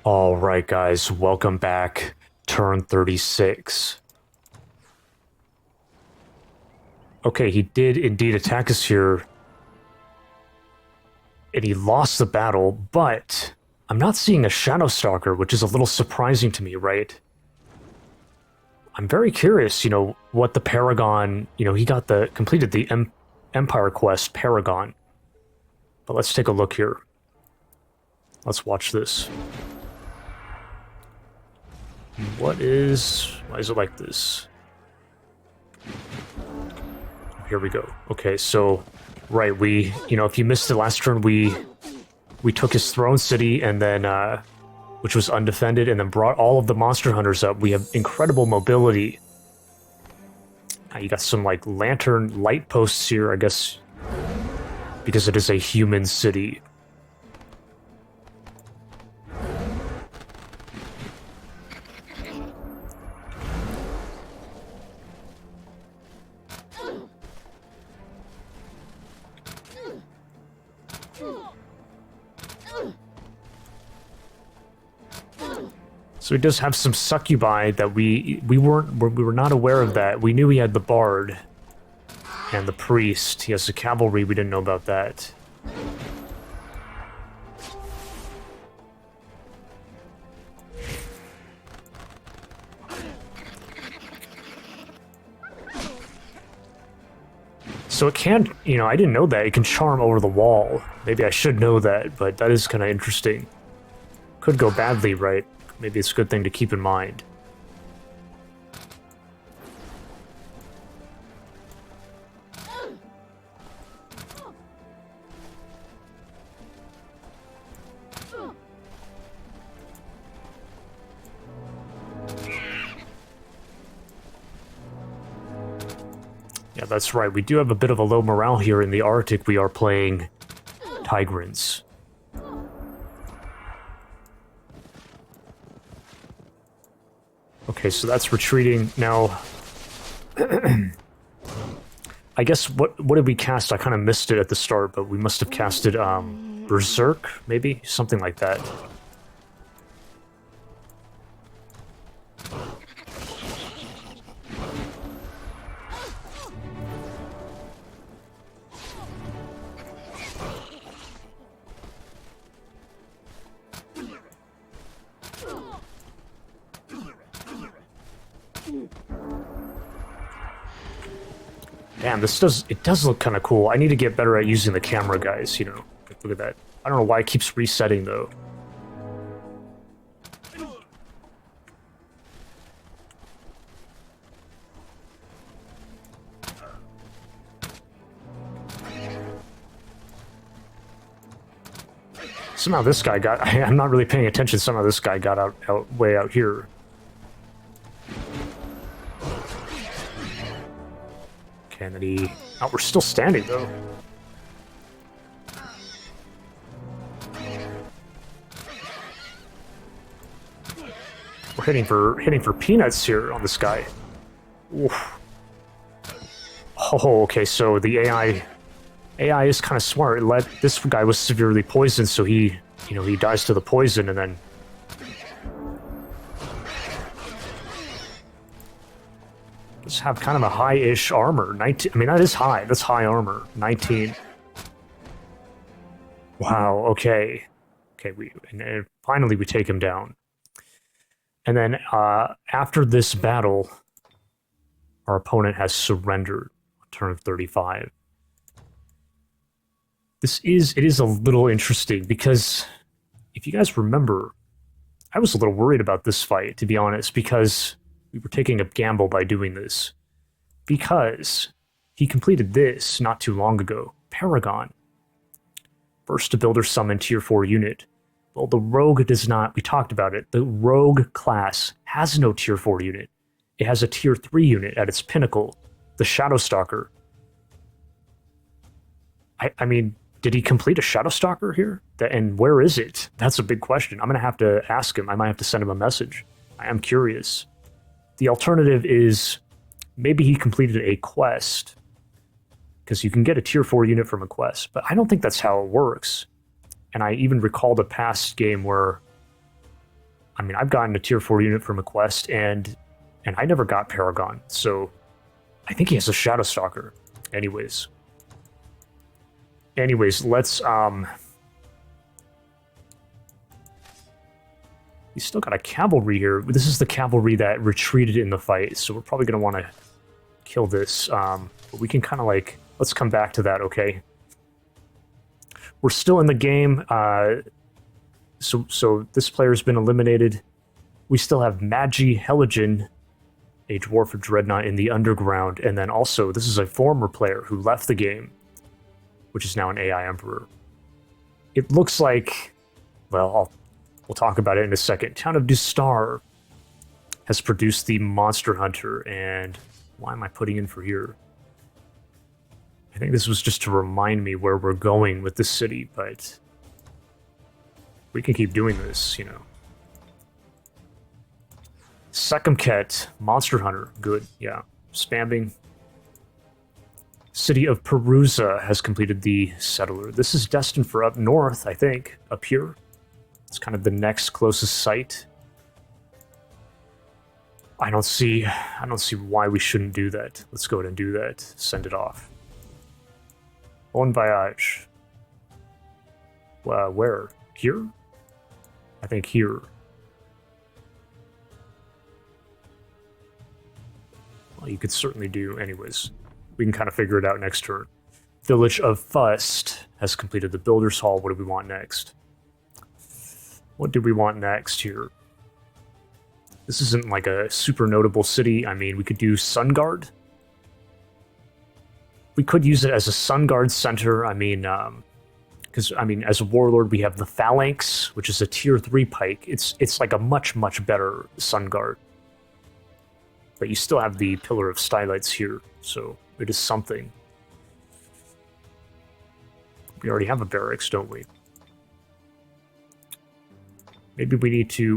All right, guys, welcome back. Turn 36. Okay, he did indeed attack us here, and he lost the battle, but I'm not seeing a Shadow Stalker, which is a little surprising to me, right? I'm very curious, what the Paragon, he got completed the Empire Quest Paragon. But let's take a look here. Let's watch this. Why is it like this? Here we go. Okay, so, right, if you missed the last turn, we took his throne city and then, which was undefended, and then brought all of the monster hunters up. We have incredible mobility. You got some, like, lantern light posts here, I guess, because it is a human city. So he does have some succubi that we were not aware of that. We knew he had the bard and the priest. He has the cavalry. We didn't know about that. So it can, I didn't know that. It can charm over the wall. Maybe I should know that, but that is kind of interesting. Could go badly, right? Maybe it's a good thing to keep in mind. Yeah, that's right. We do have a bit of a low morale here in the Arctic. We are playing Tigrans. Okay, so that's retreating. Now, I guess, what did we cast? I kind of missed it at the start, but we must have casted, Berserk, maybe? Something like that. Damn, it does look kind of cool. I need to get better at using the camera, guys, Look at that. I don't know why it keeps resetting, though. Somehow this guy got... I'm not really paying attention. Somehow this guy got way out here. And then he... Oh, we're still standing, though. We're hitting for peanuts here on this guy. Oof. Oh, okay, so the AI is kind of smart. This guy was severely poisoned, so he dies to the poison, and then... have kind of a high-ish armor. 19. I mean, that is high. That's high armor. 19. Wow. Okay. Okay. And finally we take him down. And then after this battle, our opponent has surrendered on turn 35. It is a little interesting because if you guys remember, I was a little worried about this fight, to be honest, because we were taking a gamble by doing this. Because he completed this not too long ago. Paragon. First to build or summon tier 4 unit. Well, the rogue does not. We talked about it. The rogue class has no tier 4 unit. It has a tier 3 unit at its pinnacle. The Shadow Stalker. I mean, did he complete a Shadow Stalker here? And where is it? That's a big question. I'm going to have to ask him. I might have to send him a message. I am curious. The alternative is maybe he completed a quest, because you can get a tier 4 unit from a quest, but I don't think that's how it works. And I even recalled a past game where I mean, I've gotten a tier 4 unit from a quest, and I never got Paragon, so I think he has a Shadow Stalker. Anyways, let's he's still got a cavalry here. This is the cavalry that retreated in the fight, so we're probably gonna want to kill this. But we can kind of like, let's come back to that, okay? We're still in the game. So this player's been eliminated. We still have Madgi, Hellegen, a Dwarf or Dreadnought in the underground, and then also this is a former player who left the game, which is now an AI Emperor. It looks like, well, we'll talk about it in a second. Town of Dustar has produced the Monster Hunter, and why am I putting in for here? I think this was just to remind me where we're going with the city, but we can keep doing this, you know. Sekemket, Monster Hunter, good, yeah. Spamming. City of Perusa has completed the Settler. This is destined for up north, I think, up here. It's kind of the next closest site. I don't see why we shouldn't do that. Let's go ahead and do that. Send it off. Bon voyage. Where? Here? I think here. Well, you could certainly do, anyways. We can kind of figure it out next turn. Village of Fust has completed the Builder's Hall. What do we want next? What do we want next here? This isn't like a super notable city. I mean, we could do Sunguard. We could use it as a Sunguard center. I mean, because I mean, as a Warlord, we have the Phalanx, which is a tier 3 pike. It's like a much better Sunguard. But you still have the Pillar of Stylites here, so it is something. We already have a barracks, don't we? Maybe we need to,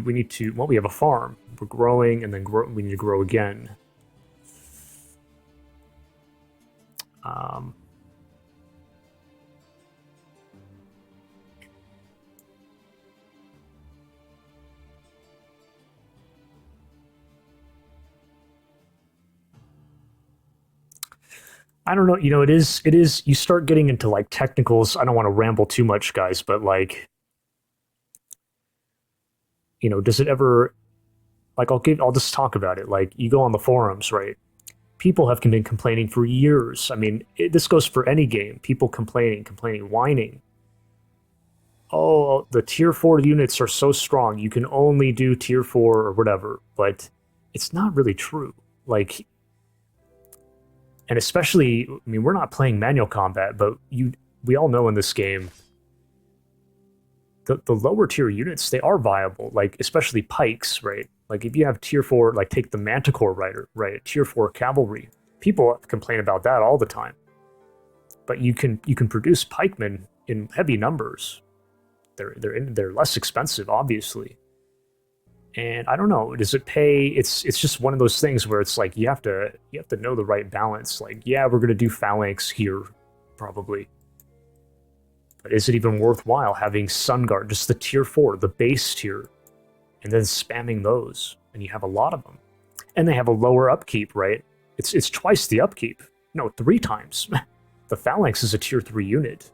well, we have a farm. We're growing, and then we need to grow again. I don't know, you know, it is, you start getting into like technicals. I don't want to ramble too much, guys, but like, you know, does it ever, like, I'll just talk about it. Like, you go on the forums, right? People have been complaining for years. I mean, this goes for any game. People complaining, whining. Oh, the tier 4 units are so strong. You can only do tier 4 or whatever. But it's not really true. Like, and especially, I mean, we're not playing manual combat, but we all know in this game, the lower tier units, they are viable, like especially pikes, right? Like if you have tier 4, like take the Manticore Rider, right? Tier 4 cavalry. People complain about that all the time. But you can produce pikemen in heavy numbers. They're less expensive, obviously. And I don't know, does it pay? It's just one of those things where it's like you have to know the right balance. Like, yeah, we're gonna do Phalanx here, probably. But is it even worthwhile having Sunguard, just the tier 4, the base tier, and then spamming those? And you have a lot of them. And they have a lower upkeep, right? It's twice the upkeep. No, 3 times. The Phalanx is a tier 3 unit.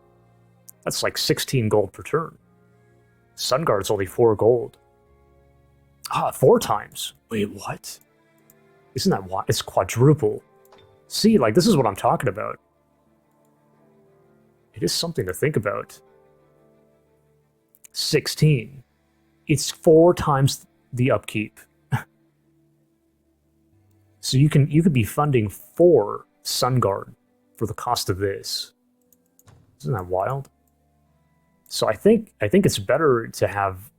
That's like 16 gold per turn. Sunguard's only 4 gold. Ah, 4 times. Wait, what? Isn't that why? It's quadruple. See, like, this is what I'm talking about. It is something to think about. 16. It's 4 times the upkeep. So you could be funding 4 Sunguard for the cost of this. Isn't that wild? So I think it's better to have,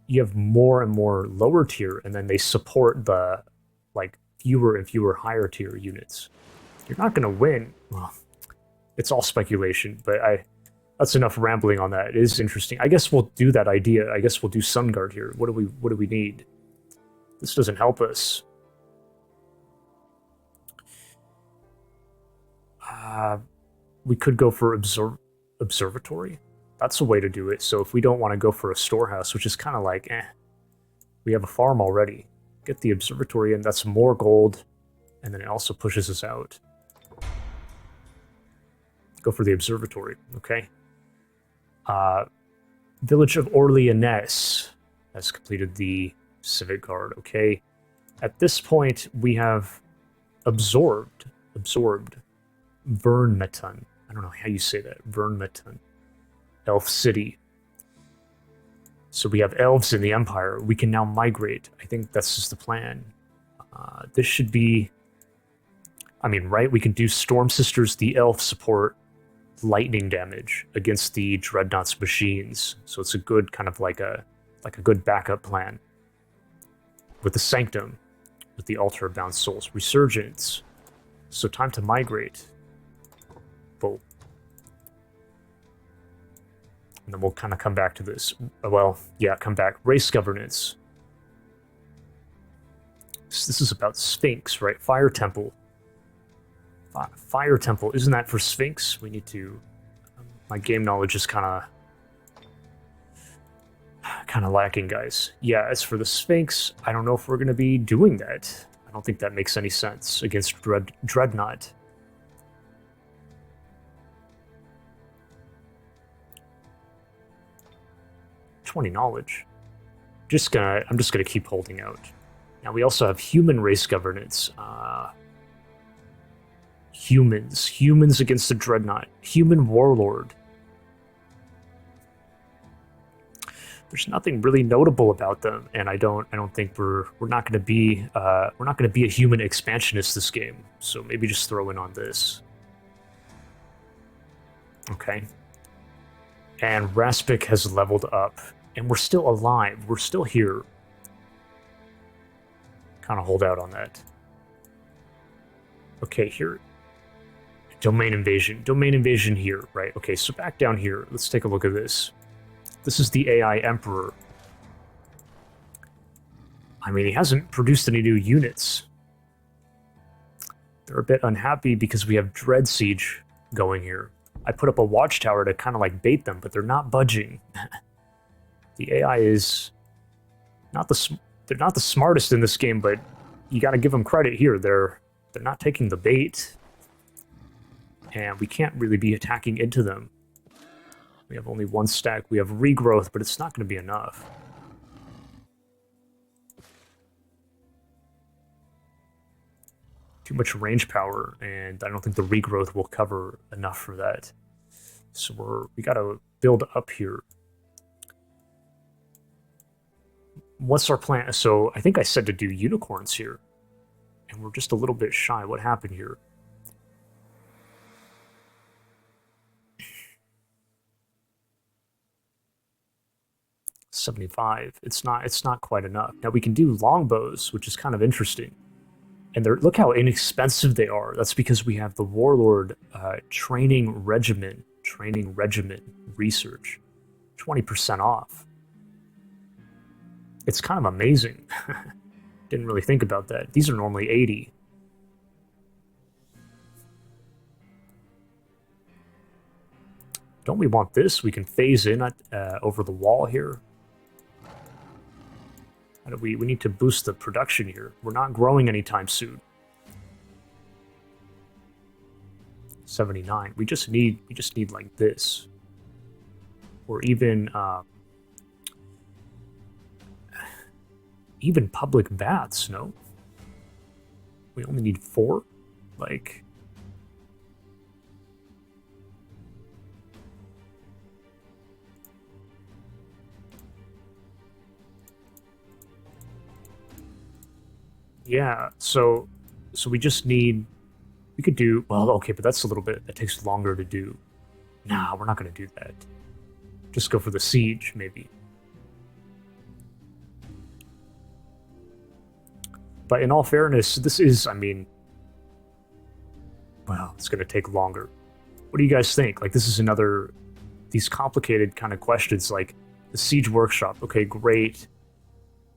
you have more and more lower tier, and then they support the like fewer and fewer higher tier units. You're not going to win. Well, it's all speculation, but that's enough rambling on that. It is interesting. I guess we'll do that idea. I guess we'll do Sunguard here. What do we need? This doesn't help us. We could go for observatory. That's a way to do it. So if we don't want to go for a storehouse, which is kind of like, We have a farm already. Get the observatory in, that's more gold, and then it also pushes us out. Go for the observatory, okay. Village of Orleanness has completed the civic guard, okay. At this point, we have absorbed Vernmeton. I don't know how you say that, Vernmeton. Elf City. So we have elves in the Empire. We can now migrate. I think that's just the plan. This should be... I mean, right? We can do Storm Sisters, the elf support lightning damage against the Dreadnought's machines. So it's a good kind of like a good backup plan. With the Sanctum, with the Altar of Bound Souls. Resurgence. So time to migrate. Boom. And then we'll kind of come back to this. Well, yeah, come back. Race governance. This is about Sphinx, right? Fire Temple. Fire Temple. Isn't that for Sphinx? We need to... my game knowledge is kind of lacking, guys. Yeah, as for the Sphinx, I don't know if we're going to be doing that. I don't think that makes any sense against Dreadnought. 20 knowledge. I'm just gonna keep holding out. Now we also have human race governance. Humans against the Dreadnought. Human Warlord. There's nothing really notable about them, and I don't think we're not gonna be a human expansionist this game. So maybe just throw in on this. Okay. And Raspik has leveled up. And we're still alive. We're still here. Kind of hold out on that. Okay, here. Domain invasion. Domain invasion here, right? Okay, so back down here. Let's take a look at this. This is the AI Emperor. I mean, he hasn't produced any new units. They're a bit unhappy because we have Dread Siege going here. I put up a watchtower to kind of like bait them, but they're not budging. The AI is they're not the smartest in this game, but you got to give them credit here. They're not taking the bait, and we can't really be attacking into them. We have only one stack. We have regrowth, but it's not going to be enough. Too much range power, and I don't think the regrowth will cover enough for that. So we got to build up here. What's our plan? So I think I said to do unicorns here, and we're just a little bit shy. What happened here? $75. It's not quite enough. Now we can do longbows, which is kind of interesting. And look how inexpensive they are. That's because we have the Warlord training regimen research, 20% off. It's kind of amazing. Didn't really think about that. These are normally 80. Don't we want this? We can phase in over the wall here. We need to boost the production here. We're not growing anytime soon. 79. We just need like this. Or even public baths, no? We only need 4? Like... Yeah, so we just need... We could do... Well, okay, but that's a little bit... That takes longer to do. Nah, we're not going to do that. Just go for the siege, maybe. But in all fairness, this is, I mean... Well, it's going to take longer. What do you guys think? Like, this is another... These complicated kind of questions, like, the siege workshop. Okay, great.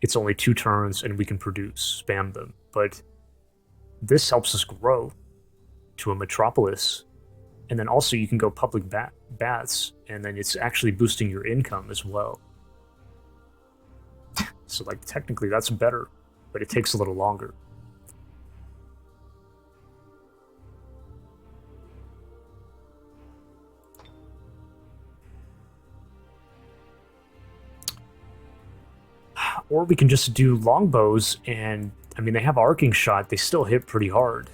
It's only 2 turns, and we can produce, spam them. But this helps us grow to a metropolis. And then also you can go public baths, and then it's actually boosting your income as well. So, like, technically that's better, but it takes a little longer. Or we can just do longbows, and, I mean, they have arcing shot, they still hit pretty hard.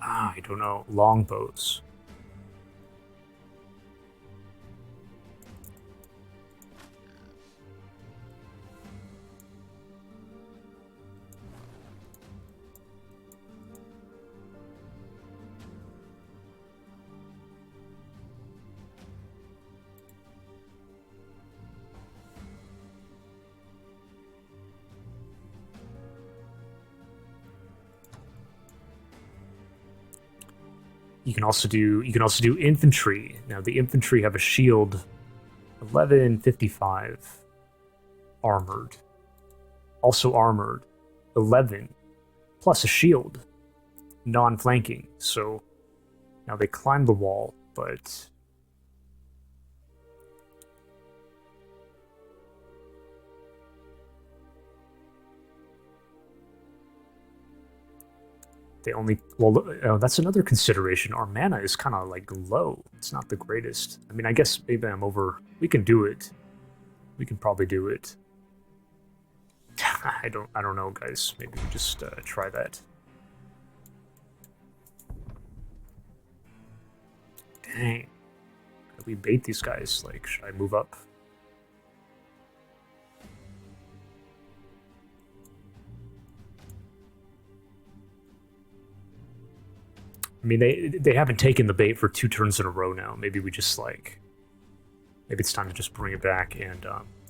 I don't know. Longbows. You can also do infantry. Now the infantry have a shield 1155 armored. Also armored 11 plus a shield non-flanking. So now they climb the wall, but they only, well, that's another consideration. Our mana is kind of like low. It's not the greatest. I mean, I guess maybe I'm over. We can do it. We can probably do it. I don't know, guys. Maybe we just try that. Dang. How do we bait these guys? Like, should I move up? I mean, they haven't taken the bait for 2 turns in a row now. Maybe we just, like... Maybe it's time to just bring it back and...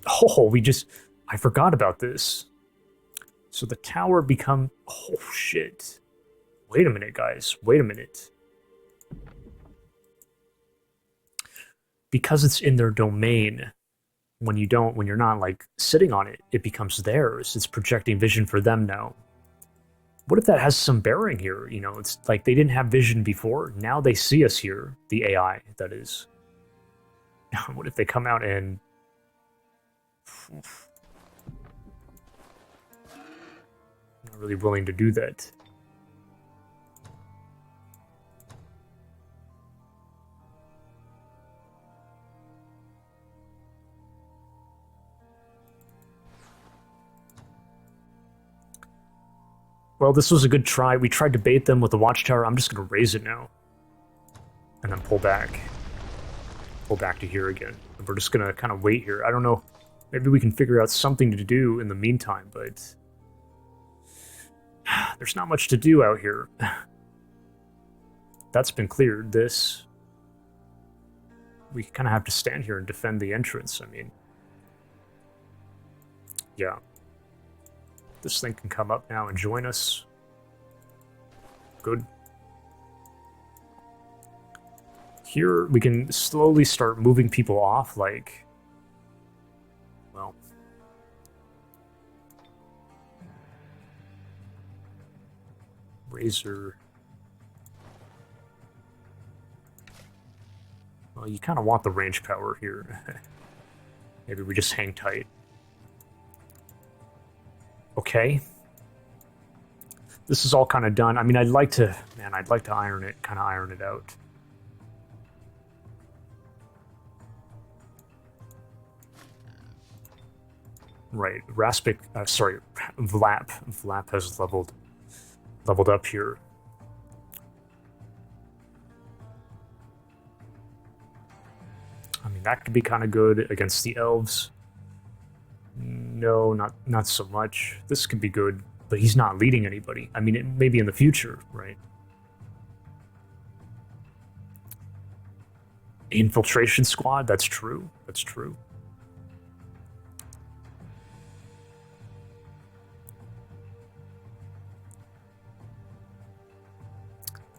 Oh, I forgot about this. So the tower become... Oh, shit. Wait a minute, guys. Wait a minute. Because it's in their domain, when you're not, like, sitting on it, it becomes theirs. It's projecting vision for them now. What if that has some bearing here? You know, it's like they didn't have vision before. Now they see us here. The AI, that is. What if they come out and... I'm not really willing to do that. Well, this was a good try. We tried to bait them with the watchtower. I'm just going to raise it now. And then pull back. Pull back to here again. And we're just going to kind of wait here. I don't know. Maybe we can figure out something to do in the meantime, but... There's not much to do out here. That's been cleared. This... We kind of have to stand here and defend the entrance. I mean... Yeah. This thing can come up now and join us. Good. Here, we can slowly start moving people off, like... Well... Razor... Well, you kind of want the range power here. Maybe we just hang tight. Okay. This is all kind of done. I mean, I'd like to iron it out. Right, Raspic, sorry, Vlap has leveled up here. I mean, that could be kind of good against the elves. No, not so much. This could be good, but he's not leading anybody. I mean, maybe in the future, right? Infiltration squad, that's true. That's true.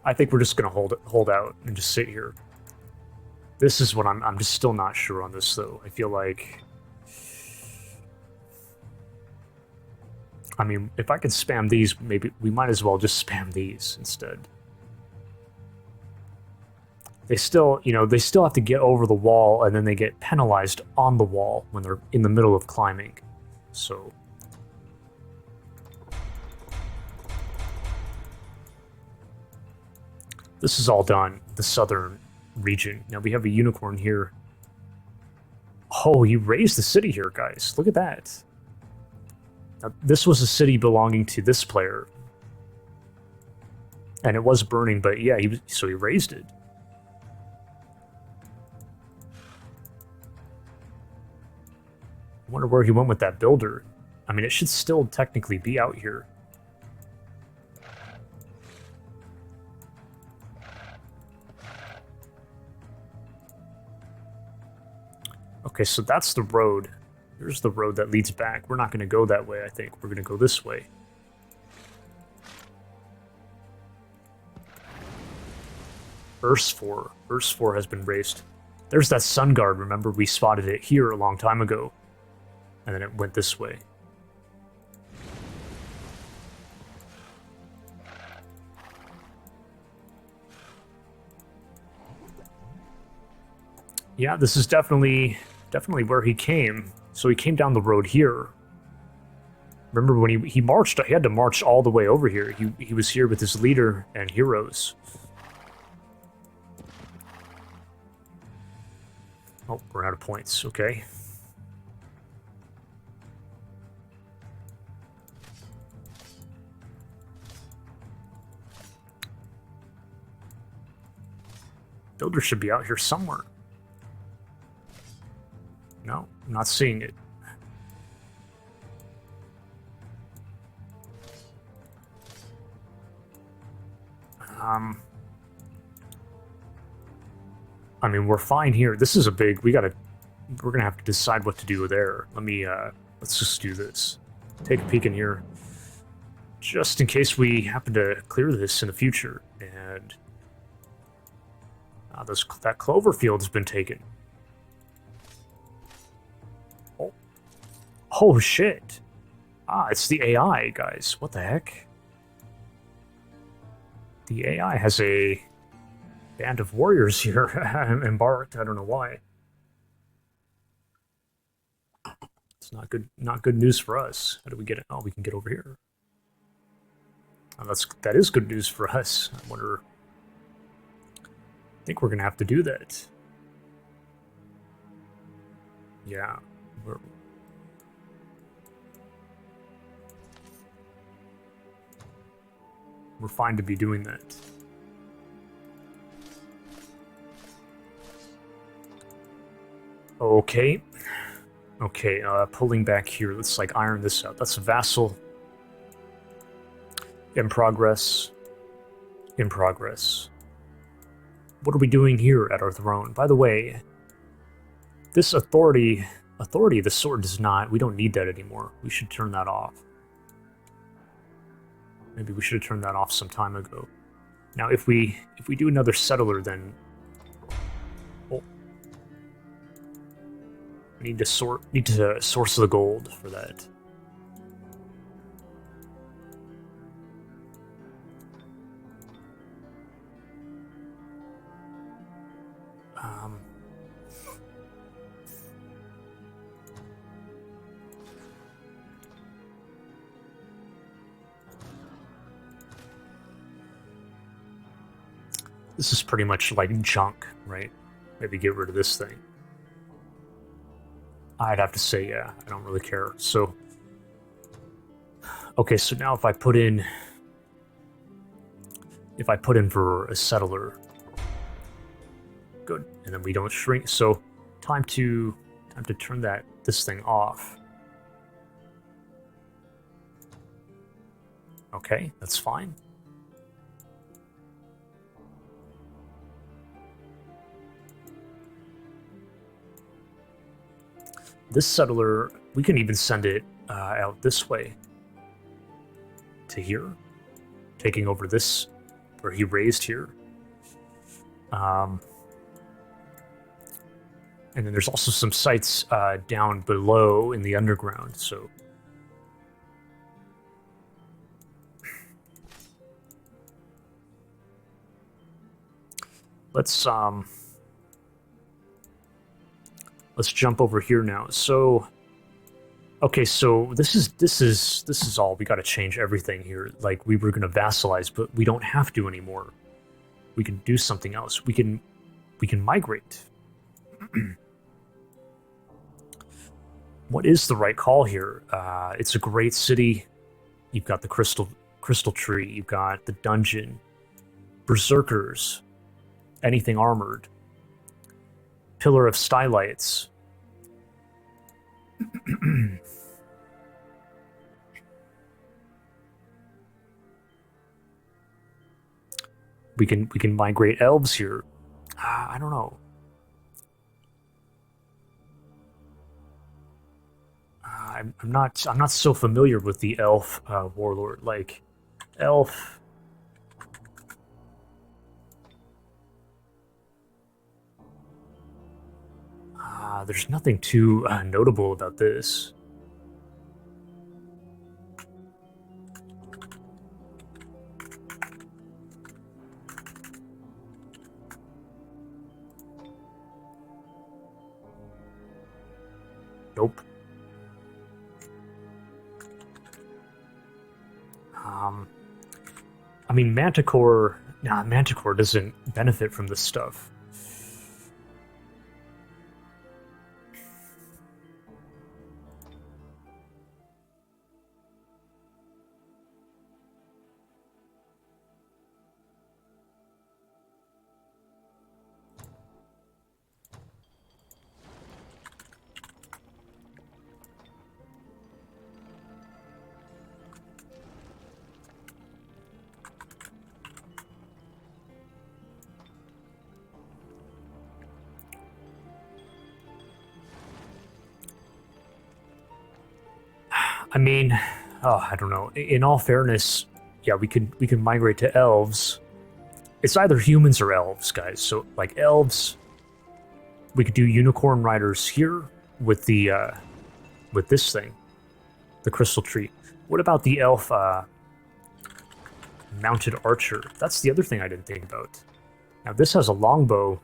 I think we're just gonna hold out and just sit here. This is what I'm just still not sure on this, though. I feel like... I mean, if I could spam these, maybe we might as well just spam these instead. They still, you know, they still have to get over the wall, and then they get penalized on the wall when they're in the middle of climbing. So... this is all done, the southern region. Now we have a unicorn here. Oh, he raised the city here, guys. Look at that. Now, this was a city belonging to this player. And it was burning, but yeah, so he raised it. I wonder where he went with that builder. I mean, it should still technically be out here. Okay, so that's the road. Here's the road that leads back. We're not going to go that way, I think. We're going to go this way. Ursfor. Ursfor has been raised. There's that sun guard, remember? We spotted it here a long time ago. And then it went this way. Yeah, this is definitely where he came. So he came down the road here. Remember when he marched, he had to march all the way over here. He was here with his leader and heroes. Oh, we're out of points, okay. Builder should be out here somewhere. No, I'm not seeing it. I mean, we're fine here. This is a big... we're gonna have to decide what to do there. Let's just do this. Take a peek in here. Just in case we happen to clear this in the future. And... that clover field has been taken. Oh, shit. It's the AI, guys. What the heck? The AI has a band of warriors here embarked. I don't know why. It's not good news for us. How do we get it? Oh, we can get over here. Oh, that is good news for us. I wonder... I think we're gonna have to do that. Yeah. We're fine to be doing that. Okay. Okay, pulling back here. Let's, like, iron this out. That's a vassal. In progress. In progress. What are we doing here at our throne? By the way, this authority of the sword does not... we don't need that anymore. We should turn that off. Maybe we should have turned that off some time ago. Now, if we do another settler, then... oh. We need to source the gold for that. This is pretty much like junk, right? Maybe get rid of this thing. I'd have to say, yeah, I don't really care. So, okay, so now if I put in for a settler, good, and then we don't shrink. So, time to turn this thing off. Okay, that's fine. This settler, we can even send it out this way to here, taking over this, where he raised here. And then there's also some sites down below in the underground, so... Let's jump over here now. So, okay, so this is all. We got to change everything here. Like, we were going to vassalize, but we don't have to anymore. We can do something else. We can migrate. What is the right call here? It's a great city. You've got the crystal tree. You've got the dungeon, berserkers, anything armored, pillar of stylites. We can migrate elves here. I don't know. I'm not so familiar with the elf warlord. Like, elf. There's nothing too notable about this. Nope. I mean, Manticore... Nah, Manticore doesn't benefit from this stuff. I mean, I don't know. In all fairness, yeah, we can migrate to elves. It's either humans or elves, guys. So, like, elves, we could do unicorn riders here with the with this thing, the crystal tree. What about the elf mounted archer? That's the other thing I didn't think about. Now, this has a longbow.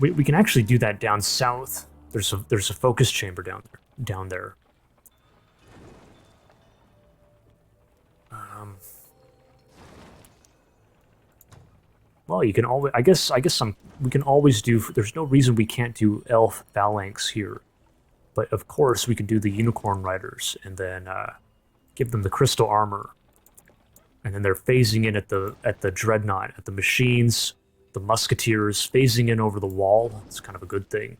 We can actually do that down south. There's a focus chamber down there. Well, you can always. I guess we can always do. There's no reason we can't do elf phalanx here, but of course we can do the unicorn riders and then give them the crystal armor, and then they're phasing in at the dreadnought, at the machines, the musketeers, phasing in over the wall. It's kind of a good thing.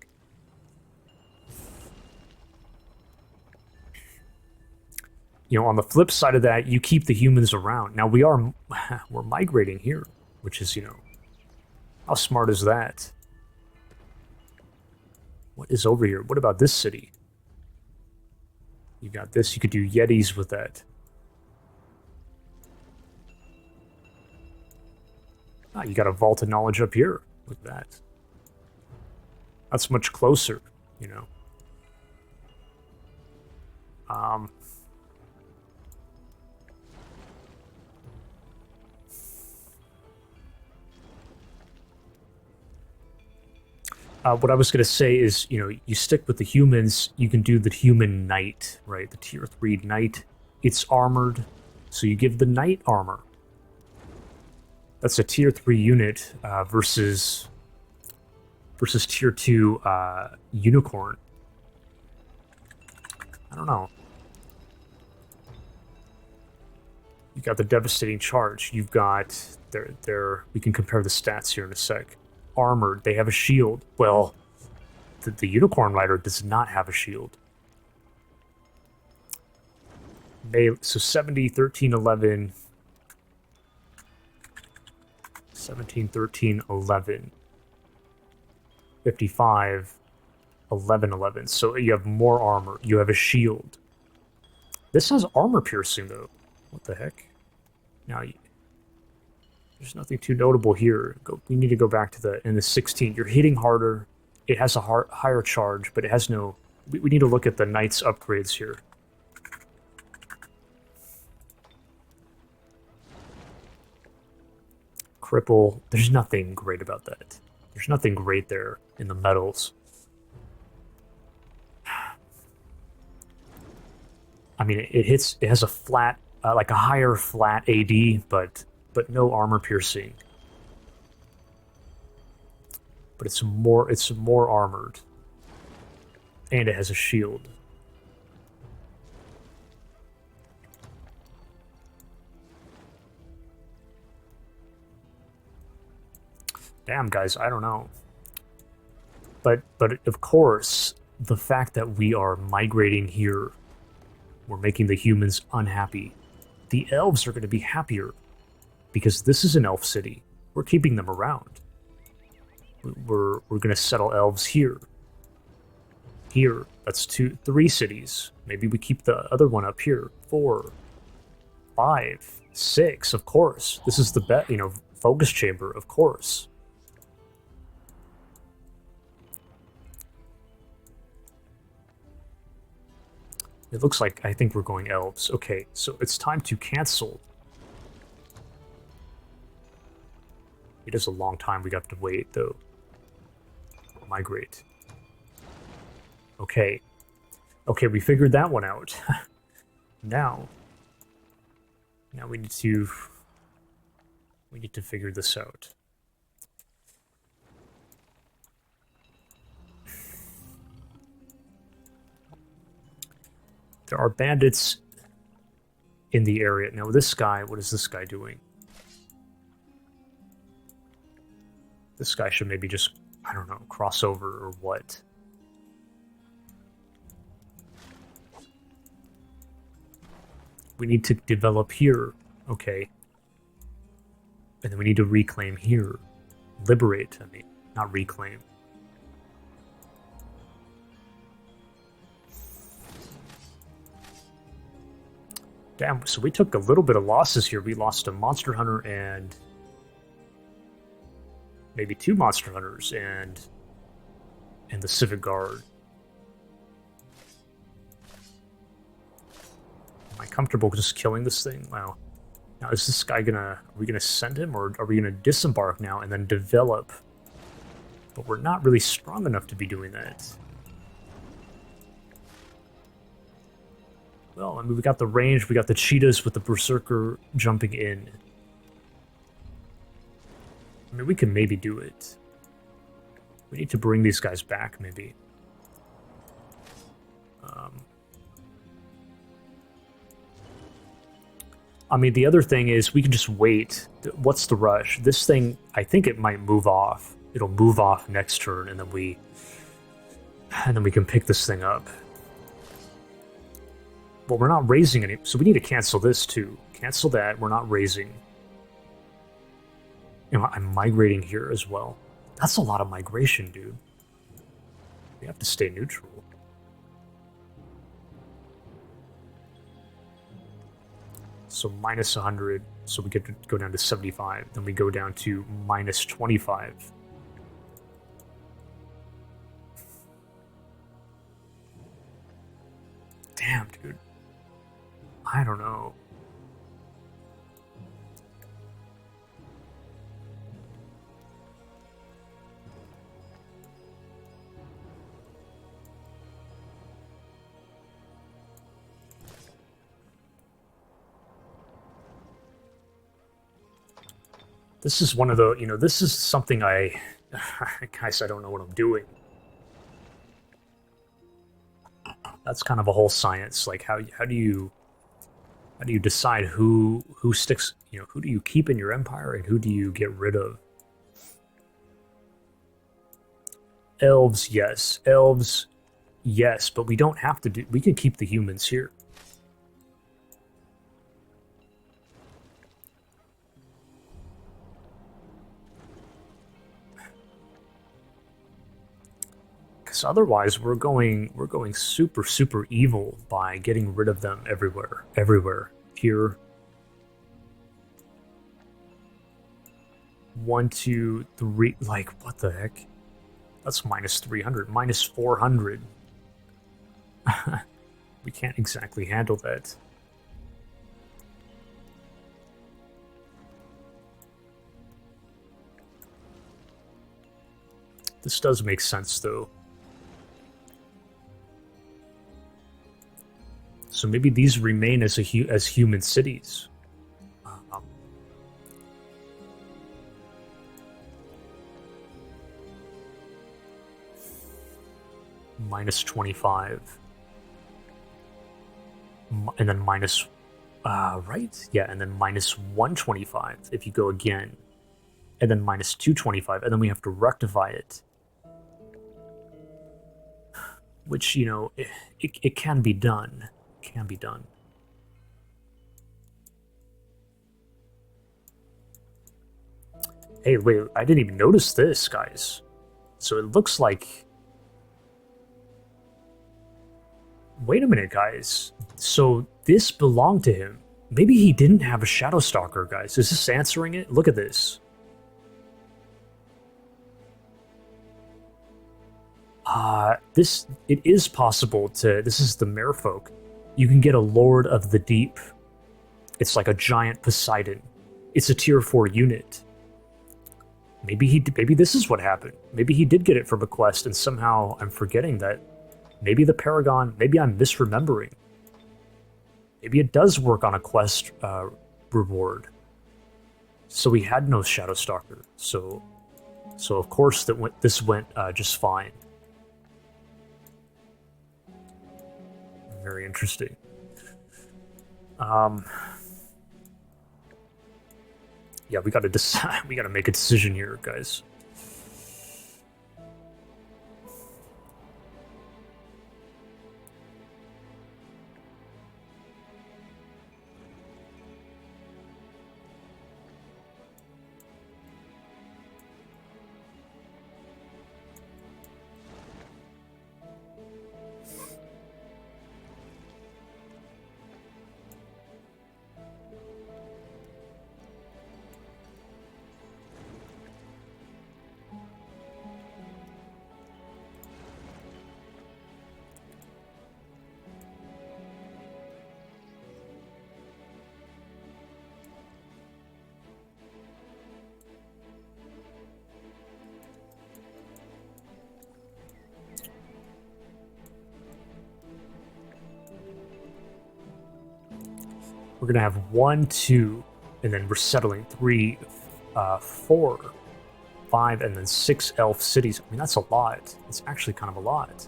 You know, on the flip side of that, you keep the humans around. Now we're migrating here, which is, you know, how smart is that? What is over here? What about this city? You got this. You could do Yetis with that. Ah, you got a vault of knowledge up here with that. That's much closer, you know. What I was going to say is, you know, you stick with the humans, you can do the human knight, right? The tier 3 knight. It's armored, so you give the knight armor. That's a tier 3 unit versus tier 2 unicorn. I don't know. You got the devastating charge. You've got we can compare the stats here in a sec. Armored, they have a shield. Well, the unicorn rider does not have a shield. So 70, 13, 11, 17, 13, 11, 55, 11, 11. So you have more armor. You have a shield. This has armor piercing, though. What the heck? Now, There's nothing too notable here. We need to go back to the 16. You're hitting harder. It has a higher charge, but it has no... We need to look at the Knight's upgrades here. Cripple. There's nothing great about that. There's nothing great there in the metals. I mean, it has a flat, like a higher flat AD, but no armor piercing. But it's more armored, and it has a shield. Damn, guys, I don't know. But of course, the fact that we are migrating here, we're making the humans unhappy. The elves are going to be happier because this is an elf city. We're keeping them around. We're going to settle elves here. Here, that's 3 cities. Maybe we keep the other one up here. 4, 5, 6. Of course, this is the focus chamber. Of course. It looks like, I think we're going elves. Okay, so it's time to cancel. It is a long time we got to wait, though. Migrate. Okay. Okay, we figured that one out. Now we need to figure this out. There are bandits in the area. Now this guy, what is this guy doing? This guy should maybe just, I don't know, cross over or what? We need to develop here. Okay. And then we need to reclaim here. Liberate, I mean, not reclaim. Damn, so we took a little bit of losses here. We lost a monster hunter and maybe 2 monster hunters and the civic guard. Am I comfortable just killing this thing? Wow. Now is this guy are we gonna send him, or are we gonna disembark now and then develop? But we're not really strong enough to be doing that. Well, I mean, we got the range, we got the cheetahs with the berserker jumping in. I mean, we can maybe do it. We need to bring these guys back, maybe. I mean, the other thing is we can just wait. What's the rush? This thing, I think it might move off. It'll move off next turn, and then we can pick this thing up. Well, we're not raising any, so we need to cancel this too. Cancel that. We're not raising. You know, I'm migrating here as well. That's a lot of migration, dude. We have to stay neutral. So minus 100, so we get to go down to 75. Then we go down to minus 25. Damn, dude. I don't know. This is one of the, this is something guys, I don't know what I'm doing. That's kind of a whole science. Like, how do you decide who sticks, who do you keep in your empire and who do you get rid of? Elves, yes. Elves, yes, but we don't have to we can keep the humans here. Because otherwise we're going super evil by getting rid of them everywhere. Here. 1, 2, 3. Like, what the heck? That's minus 300, minus 400. We can't exactly handle that. This does make sense, though. So maybe these remain as as human cities. Minus 25. And then minus... right? Yeah, and then minus 125 if you go again. And then minus 225, and then we have to rectify it. Which, you know, it can be done. Can be done. Hey, wait, I didn't even notice this, guys. So it looks like... Wait a minute, guys. So this belonged to him. Maybe he didn't have a Shadow Stalker, guys. Is this answering it? Look at this. It is possible to... This is the Merfolk. You can get a Lord of the Deep. It's like a giant Poseidon. It's a tier 4 unit. Maybe this is what happened. Maybe he did get it from a quest, and somehow I'm forgetting that. Maybe the Paragon... Maybe I'm misremembering. Maybe it does work on a quest reward. So we had no Shadow Stalker. So of course this went just fine. Very interesting. Yeah, we gotta decide. We gotta make a decision here, guys. We're gonna have 1, 2, and then we're settling 3, 4, 5, and then 6 elf cities. I mean, that's a lot. It's actually kind of a lot.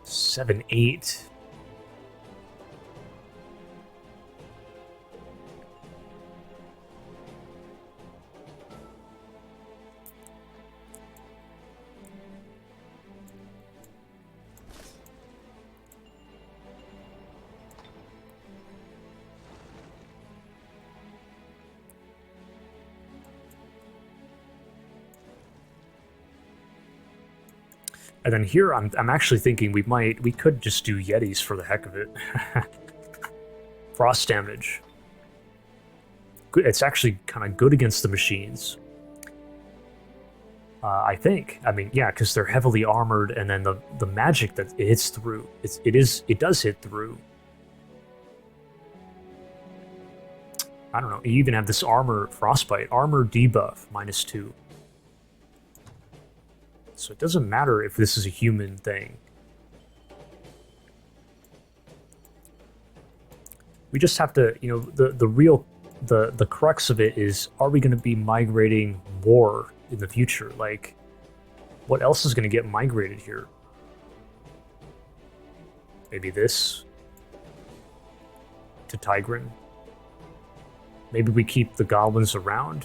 7, 8. And then here, I'm actually thinking we could just do Yetis for the heck of it. Frost damage. It's actually kind of good against the machines. I think. I mean, yeah, because they're heavily armored, and then the magic that it hits through, it does hit through. I don't know. You even have this armor frostbite, armor debuff -2. So it doesn't matter if this is a human thing. We just have to, you know, the crux of it is, are we going to be migrating war in the future? Like, what else is going to get migrated here? Maybe this to Tigran. Maybe we keep the goblins around.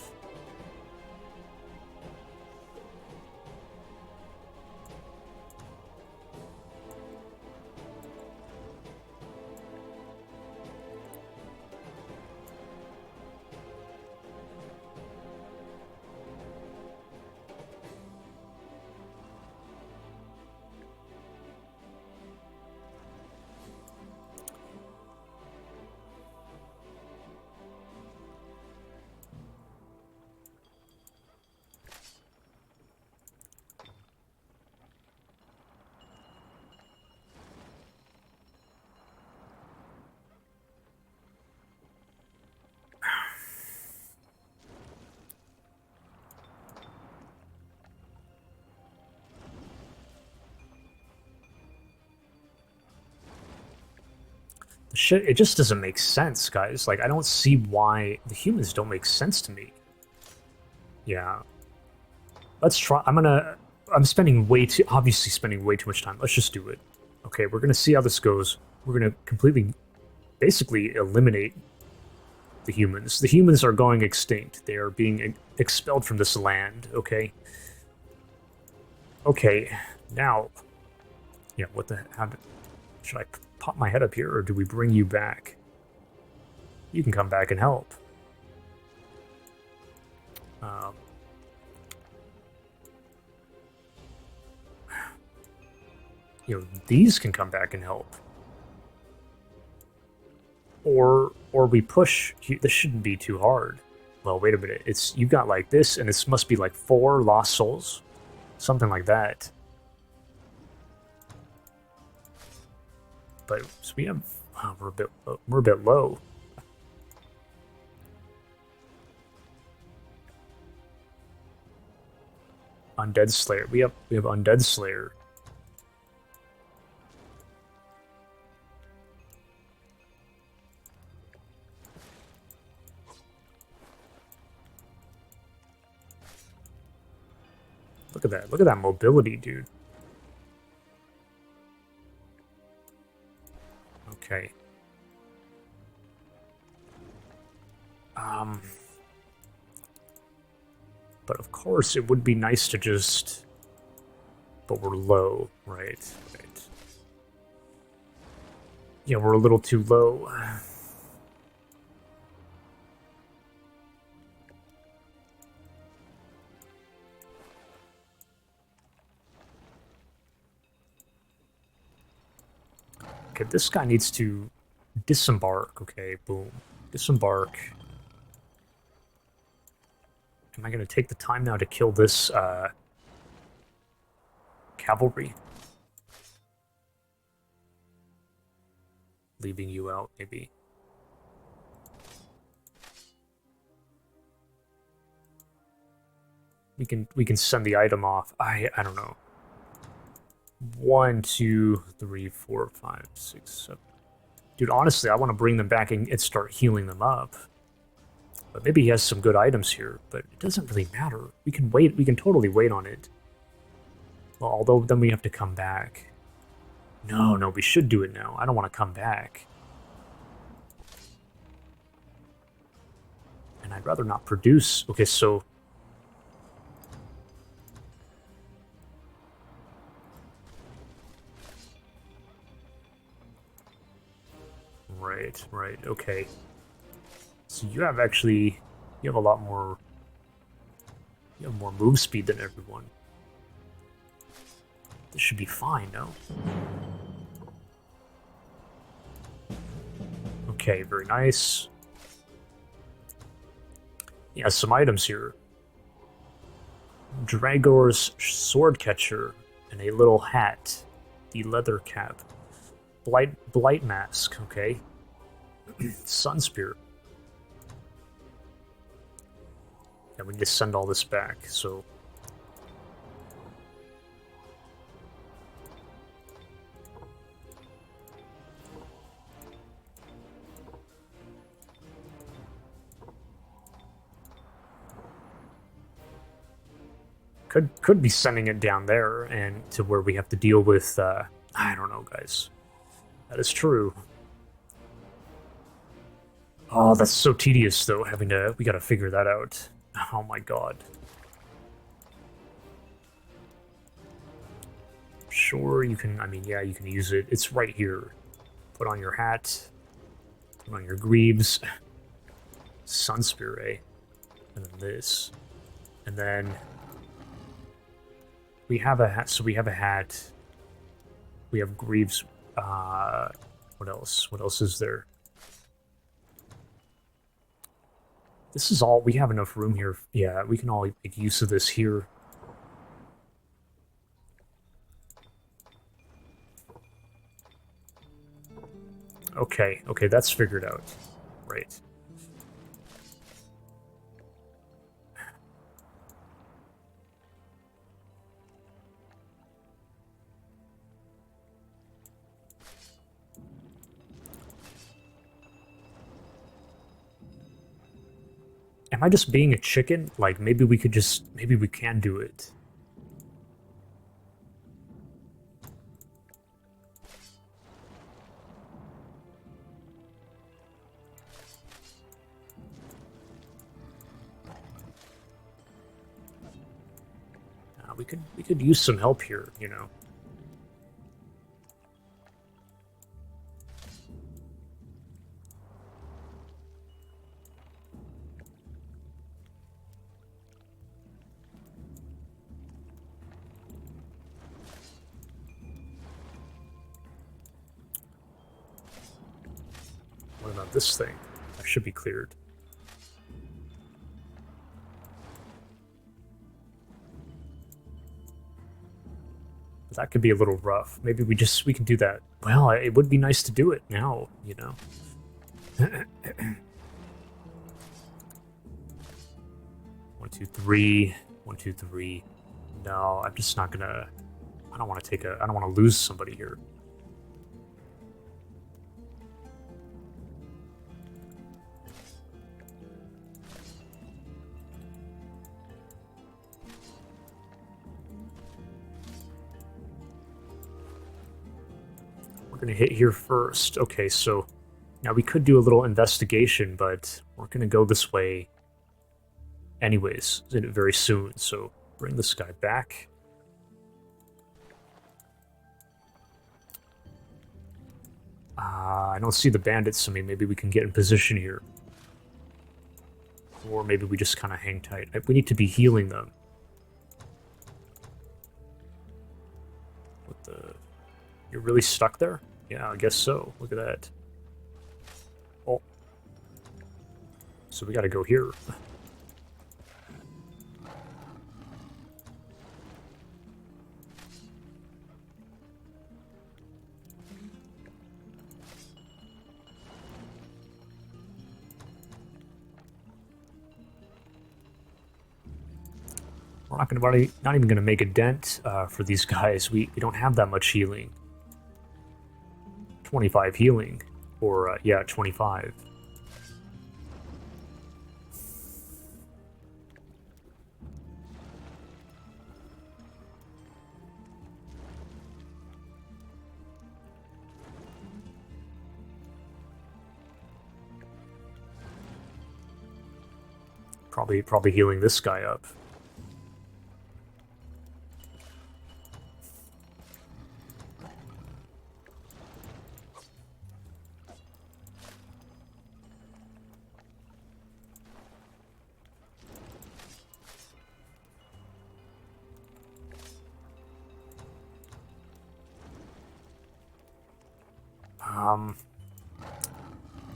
Shit, it just doesn't make sense, guys. Like, I don't see why the humans don't make sense to me. Yeah. Let's try. I'm spending obviously spending way too much time. Let's just do it. Okay, we're gonna see how this goes. We're gonna completely, basically eliminate the humans. The humans are going extinct. They are being expelled from this land, okay? Okay, now... Yeah, what the... should I pop my head up here, or do we bring you back? You can come back and help. You know, these can come back and help. Or we push... This shouldn't be too hard. Well, wait a minute. You got like this, and this must be like 4 lost souls. Something like that. But so we have... we're a bit low. Undead Slayer. We have Undead Slayer. Look at that. Look at that mobility, dude. Okay. But of course, it would be nice to just... But we're low, right? Right. Yeah, we're a little too low. Okay, this guy needs to disembark. Okay, boom. Disembark. Am I going to take the time now to kill this cavalry? Leaving you out, maybe. We can send the item off. I don't know. 1, 2, 3, 4, 5, 6, 7. Dude, honestly, I want to bring them back and start healing them up. But maybe he has some good items here, but it doesn't really matter. We can wait. We can totally wait on it. Well, although then we have to come back. No, we should do it now. I don't want to come back. And I'd rather not produce. Okay, so... Right, okay. So you have actually... You have a lot more... You have more move speed than everyone. This should be fine, no? Okay, very nice. Yeah, some items here. Dragor's sword catcher and a little hat. The leather cap. Blight mask, okay. Sun spear. Yeah, we need to send all this back, so... Could be sending it down there and to where we have to deal with, I don't know, guys. That is true. Oh, that's so tedious, though, having to... We gotta figure that out. Oh my god. Sure, you can... I mean, yeah, you can use it. It's right here. Put on your hat. Put on your greaves. Sun spear, eh? And then this. And then... We have a hat, so we have a hat. We have greaves. What else? What else is there? This is all. We have enough room here. Yeah, we can all make use of this here. Okay, that's figured out. Right. Am I just being a chicken? Like, maybe we could just... Maybe we can do it. We could use some help here, you know. What about this thing? That should be cleared. But that could be a little rough. Maybe we can do that. Well, it would be nice to do it now, you know. 1, 2, 3. 1, 2, 3. No, I'm just not gonna... I don't want to lose somebody here. We're going to hit here first. Okay, so now we could do a little investigation, but we're going to go this way anyways very soon. So bring this guy back. I don't see the bandits. I mean, maybe we can get in position here. Or maybe we just kind of hang tight. We need to be healing them. What the... You're really stuck there? Yeah, I guess so. Look at that. Oh. So we gotta go here. We're not even gonna make a dent for these guys. We don't have that much healing. 25 healing, or yeah, 25. Probably healing this guy up.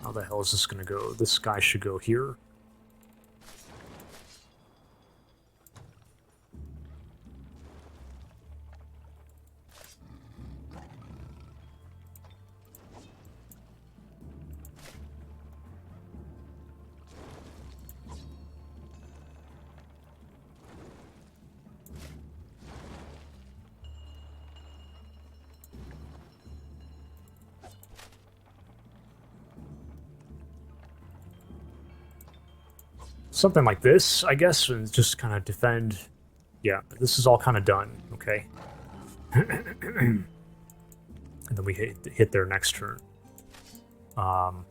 How the hell is this gonna go? This guy should go here. Something like this, I guess, and just kind of defend. Yeah, this is all kind of done, okay? And then we hit their next turn. And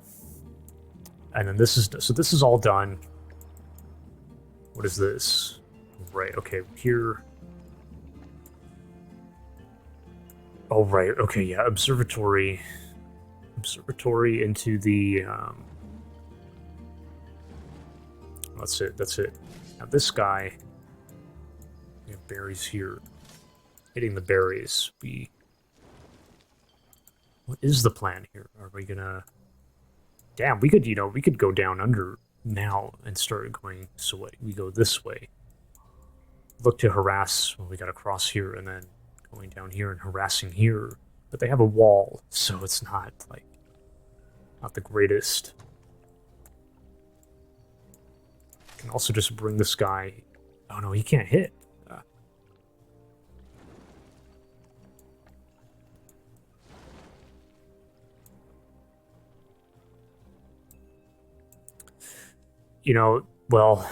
then this is all done. What is this? Right, okay, here. Oh, right, okay, yeah, observatory. Observatory into the, That's it. Now this guy, we have berries here. Hitting the berries. What is the plan here? Are we gonna... Damn, we could go down under now and start going, so what, we go this way. Look to harass, well, we gotta cross here, and then going down here and harassing here. But they have a wall, so it's not, like, not the greatest. Can also just bring this guy... Oh no, he can't hit. You know, Well,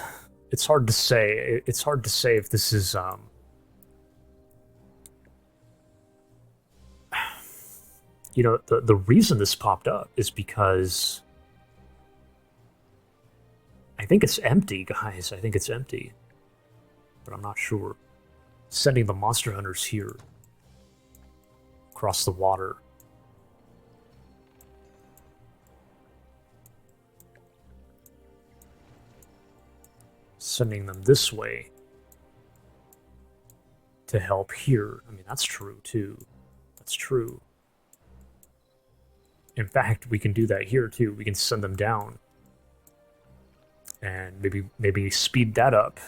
it's hard to say. It's hard to say if this is you know, the reason this popped up is because I think it's empty, guys. I think it's empty. But I'm not sure. Sending the monster hunters here. Across the water. Sending them this way. To help here. I mean, that's true, too. That's true. In fact, we can do that here, too. We can send them down. And maybe speed that up.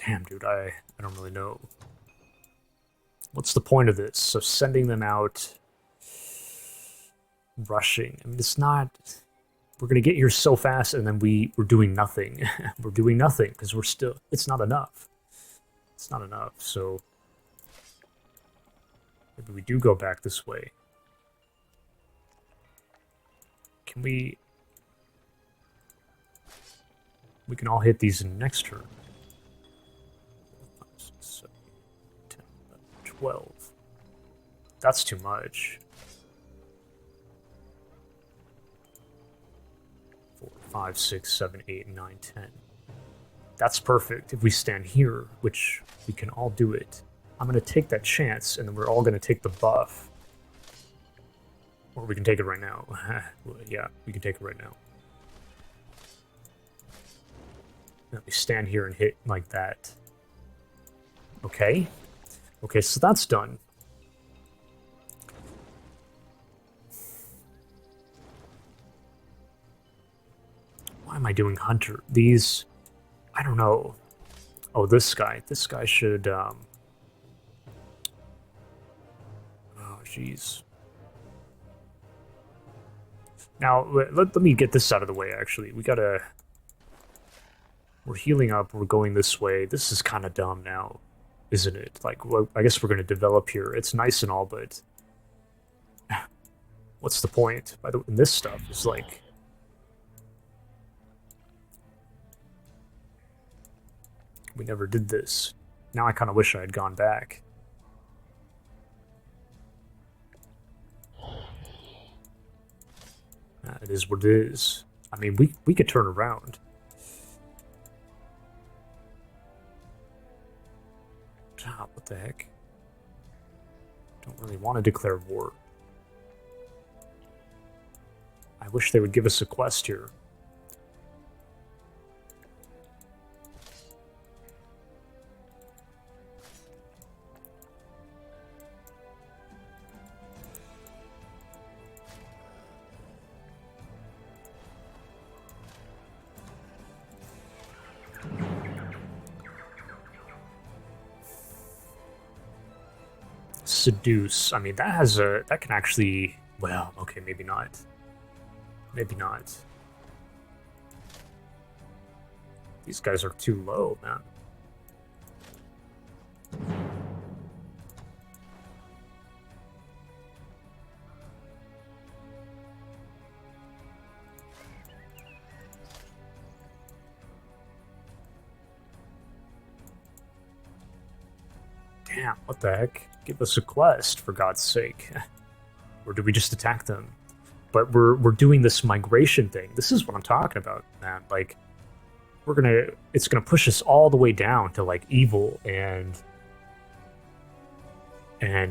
Damn, dude, I don't really know. What's the point of this? So sending them out, rushing. I mean, it's not. We're gonna get here so fast, and then we're doing nothing. We're doing nothing because we're still. It's not enough. It's not enough. So maybe we do go back this way. Can we? We can all hit these in next turn. 12. That's too much. 4, 5, 6, 7, 8, 9, 10. That's perfect if we stand here, which we can all do it. I'm going to take that chance, and then we're all going to take the buff. Or we can take it right now. Yeah, we can take it right now. Let me stand here and hit like that. Okay. Okay, so that's done. Why am I doing Hunter? These... I don't know. Oh, this guy. This guy should, Oh, jeez. Now, let me get this out of the way, actually. We gotta... We're healing up, we're going this way. This is kind of dumb now. Isn't it? Like, well, I guess we're going to develop here. It's nice and all, but what's the point? By the way, this stuff is like, we never did this. Now I kind of wish I had gone back. It is what it is. I mean, we could turn around. What the heck? Don't really want to declare war. I wish they would give us a quest here. Seduce. I mean, that has a... That can actually... Well, okay, maybe not. Maybe not. These guys are too low, man. Damn, what the heck? Give us a quest, for God's sake. Or do we just attack them? But we're doing this migration thing. This is what I'm talking about, man. Like, it's gonna push us all the way down to, like, evil, and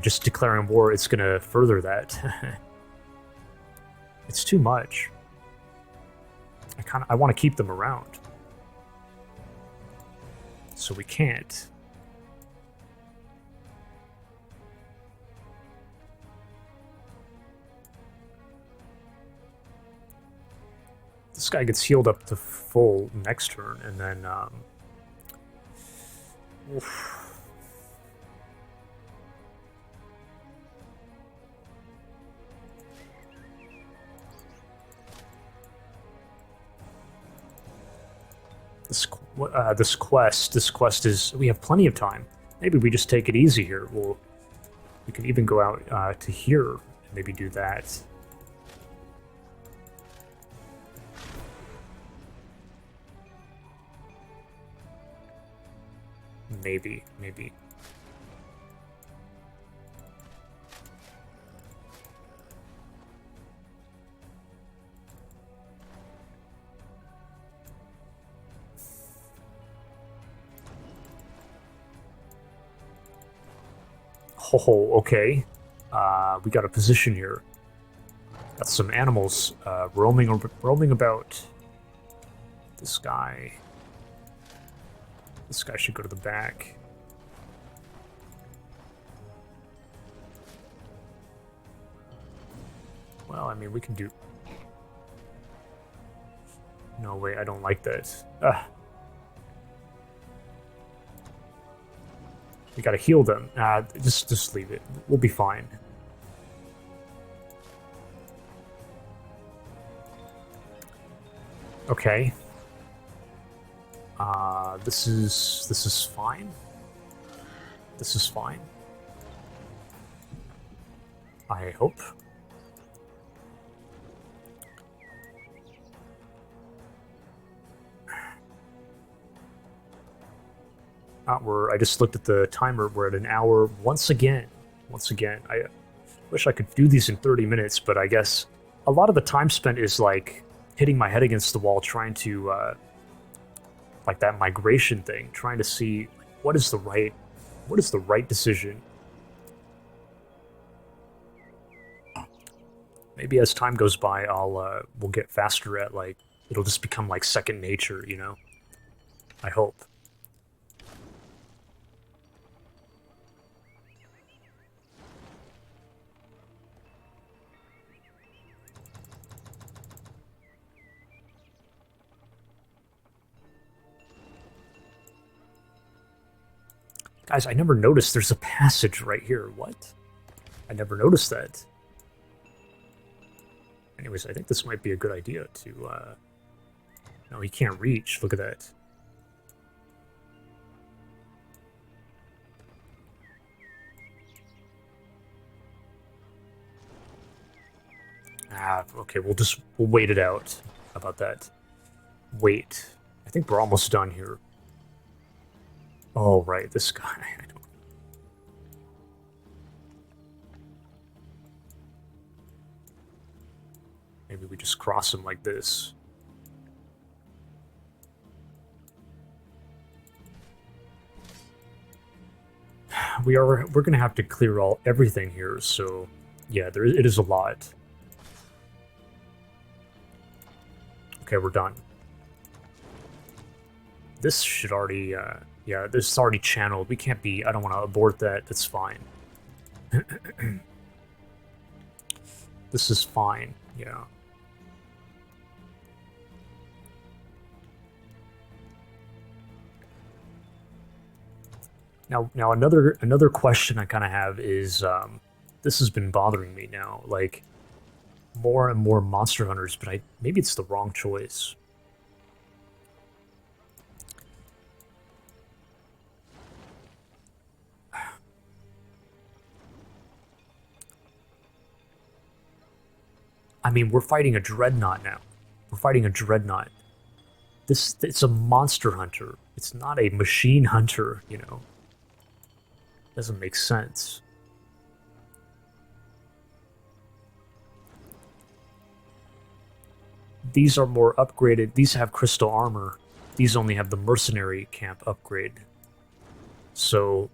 just declaring war, it's gonna further that. It's too much. I want to keep them around. So we can't. This guy gets healed up to full next turn, and then oof. This quest is, we have plenty of time. Maybe we just take it easy here. We can even go out to here and maybe do that. Maybe. Oh, okay. We got a position here. Got some animals roaming about. This guy should go to the back. Well, I mean, we can do... No, wait, I don't like that. We gotta heal them. Just leave it. We'll be fine. Okay. This is fine. This is fine. I hope. I just looked at the timer. We're at an hour once again. I wish I could do these in 30 minutes, but I guess a lot of the time spent is like hitting my head against the wall, trying to like that migration thing, trying to see what is the right decision. Maybe as time goes by, we'll get faster at, like, it'll just become like second nature, you know? I hope. Guys, I never noticed there's a passage right here. What? I never noticed that. Anyways, I think this might be a good idea to... No, he can't reach. Look at that. Okay, we'll wait it out. How about that? Wait. I think we're almost done here. Oh, right, this guy. Maybe we just cross him like this. We're gonna have to clear everything here, so yeah, it is a lot. Okay, we're done. This should already, yeah, this is already channeled. We can't be, I don't want to abort that. That's fine. This is fine, yeah. Now another question I kind of have is, this has been bothering me now, like, more and more monster hunters, but maybe it's the wrong choice. I mean, we're fighting a dreadnought now. We're fighting a dreadnought. It's a monster hunter. It's not a machine hunter, you know. Doesn't make sense. These are more upgraded. These have crystal armor. These only have the mercenary camp upgrade. So...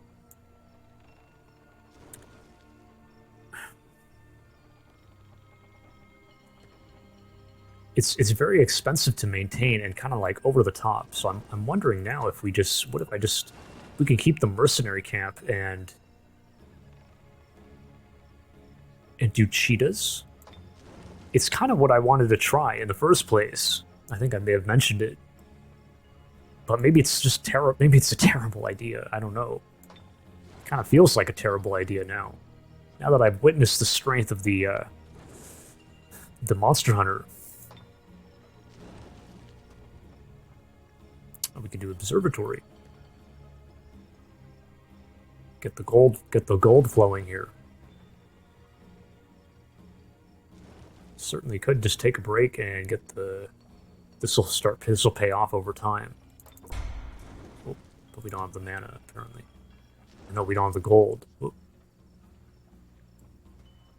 it's very expensive to maintain and kind of like over the top. So I'm wondering now if we just what if I just we can keep the mercenary camp and do cheetahs. It's kind of what I wanted to try in the first place. I think I may have mentioned it, but maybe it's just terrible. Maybe it's a terrible idea. I don't know. It kind of feels like a terrible idea now. Now that I've witnessed the strength of the monster hunter. Oh, we can do observatory. Get the gold flowing here. Certainly could just take a break and get the. This will pay off over time. Oh, but we don't have the mana apparently. No, we don't have the gold. Oh.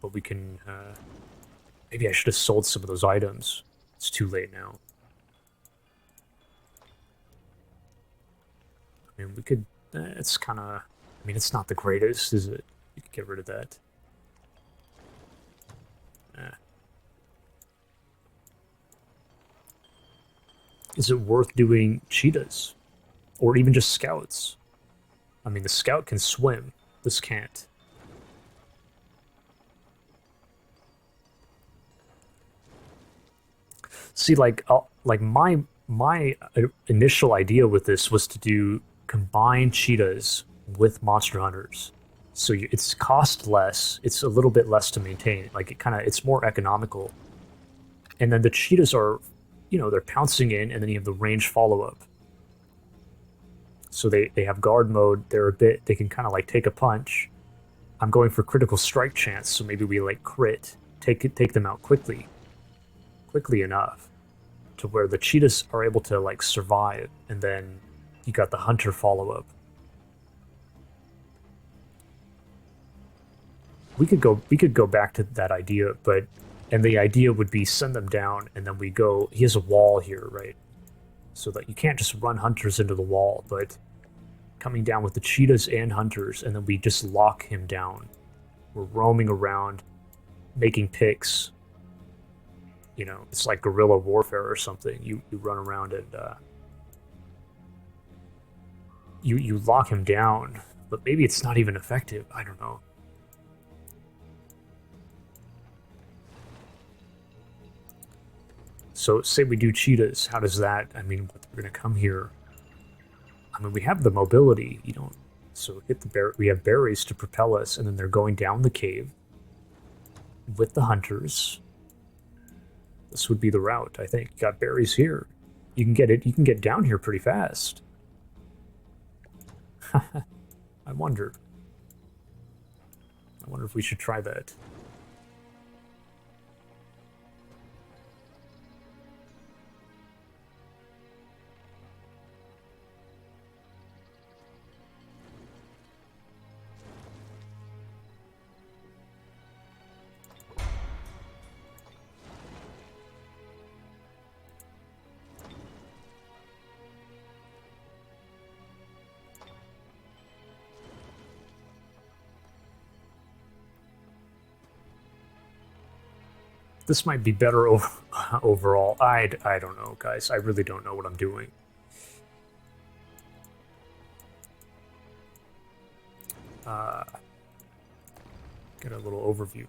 But we can. Maybe I should have sold some of those items. It's too late now. I mean, we could. It's kind of. I mean, it's not the greatest, is it? You could get rid of that. Is it worth doing cheetahs? Or even just scouts? I mean, the scout can swim. This can't. See, like my initial idea with this was to do combine cheetahs with monster hunters. So it's cost less. It's a little bit less to maintain. Like it's more economical. And then the cheetahs are, they're pouncing in, and then you have the range follow-up. So they have guard mode. They can kind of like take a punch. I'm going for critical strike chance, so maybe we like crit, take them out quickly enough to where the cheetahs are able to like survive, and then you got the hunter follow-up. We could go back to that idea, and the idea would be send them down, and then we go. He has a wall here, right? So that you can't just run hunters into the wall, but coming down with the cheetahs and hunters, and then we just lock him down. We're roaming around, making picks. It's like guerrilla warfare or something. You run around and you lock him down, but maybe it's not even effective. I don't know. So say we do cheetahs, how does that, we're going to come here. We have the mobility, so we have berries to propel us, and then they're going down the cave with the hunters. This would be the route, I think. You got berries here. You can get down here pretty fast. I wonder if we should try that. This might be better overall. I don't know, guys. I really don't know what I'm doing. Get a little overview.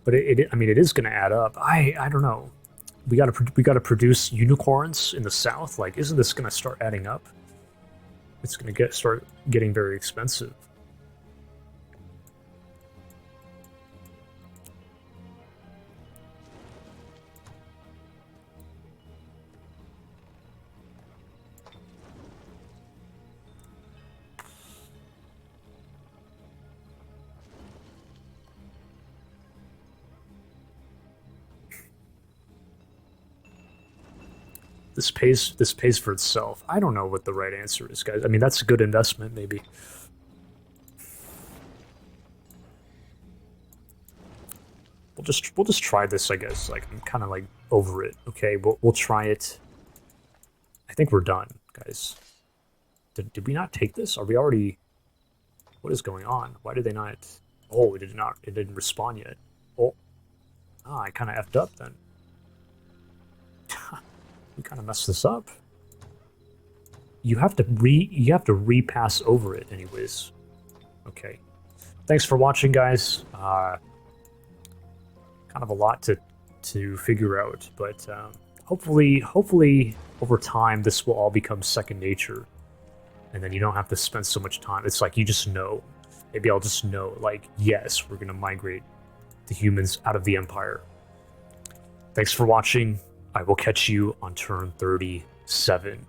But it is going to add up. I don't know. We got to produce unicorns in the south. Like, isn't this going to start adding up? It's going to start getting very expensive. This pays for itself. I don't know what the right answer is, guys. That's a good investment, maybe. We'll we'll just try this, I guess. Like, I'm kind of like over it. Okay, we'll try it. I think we're done, guys. Did we not take this? Are we already? What is going on? Why did they not? Oh, it did not. It didn't respawn yet. Oh, I kind of effed up then. We kind of messed this up. You have to repass over it anyways. Okay. Thanks for watching, guys. Kind of a lot to figure out, but hopefully over time this will all become second nature, and then you don't have to spend so much time. It's like you just know. Maybe I'll just know, like, yes, we're gonna migrate the humans out of the Empire. Thanks for watching. I will catch you on turn 37.